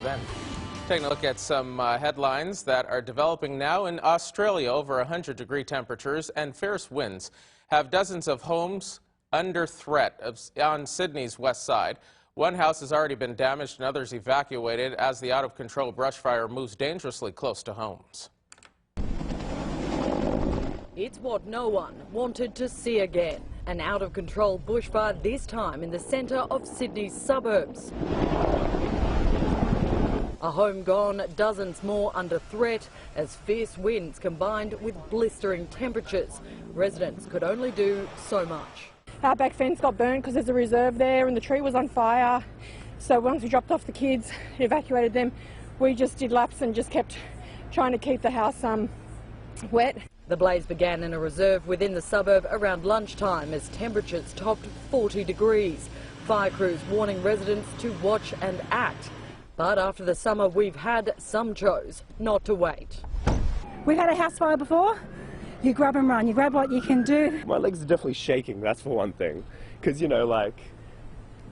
Ben. Taking a look at some headlines that are developing now in Australia. Over 100-degree temperatures and fierce winds have dozens of homes under threat on Sydney's west side. One house has already been damaged and others evacuated as the out-of-control brush fire moves dangerously close to homes. It's what no one wanted to see again. An out-of-control bushfire, this time in the centre of Sydney's suburbs. A home gone, dozens more under threat as fierce winds combined with blistering temperatures. Residents could only do so much. Our back fence got burnt because there's a reserve there and the tree was on fire. So once we dropped off the kids, evacuated them, we just did laps and just kept trying to keep the house wet. The blaze began in a reserve within the suburb around lunchtime as temperatures topped 40 degrees. Fire crews warning residents to watch and act. But after the summer we've had, some chose not to wait. We've had a house fire before. You grab and run, you grab what you can do. My legs are definitely shaking, that's for one thing. Because, you know, like,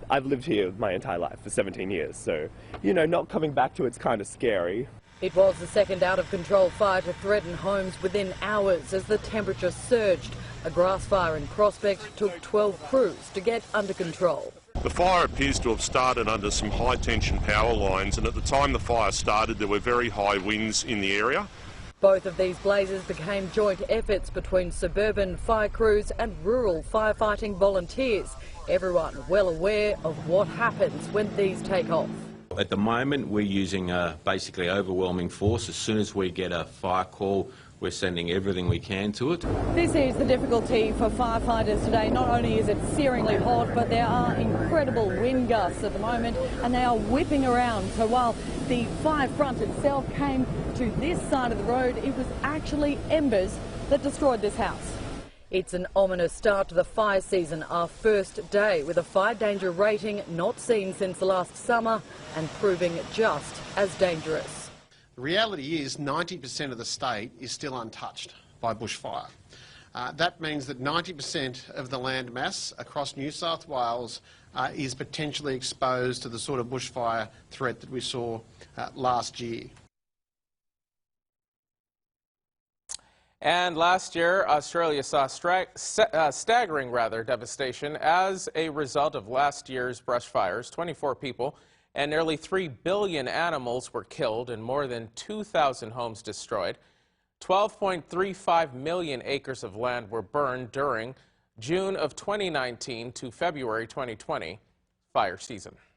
I've lived here my entire life for 17 years, so, you know, not coming back to it's kind of scary. It was the second out-of-control fire to threaten homes within hours as the temperature surged. A grass fire in Prospect took 12 crews to get under control. The fire appears to have started under some high-tension power lines, and at the time the fire started there were very high winds in the area. Both of these blazes became joint efforts between suburban fire crews and rural firefighting volunteers. Everyone well aware of what happens when these take off. At the moment we're using basically overwhelming force. As soon as we get a fire call, we're sending everything we can to it. This is the difficulty for firefighters today. Not only is it searingly hot, but there are incredible wind gusts at the moment and they are whipping around. So while the fire front itself came to this side of the road, it was actually embers that destroyed this house. It's an ominous start to the fire season, our first day with a fire danger rating not seen since last summer and proving just as dangerous. The reality is 90% of the state is still untouched by bushfire. That means that 90% of the land mass across New South Wales is potentially exposed to the sort of bushfire threat that we saw last year. And last year, Australia saw staggering devastation as a result of last year's brush fires. 24 people and nearly 3 billion animals were killed and more than 2,000 homes destroyed. 12.35 million acres of land were burned during June of 2019 to February 2020 fire season.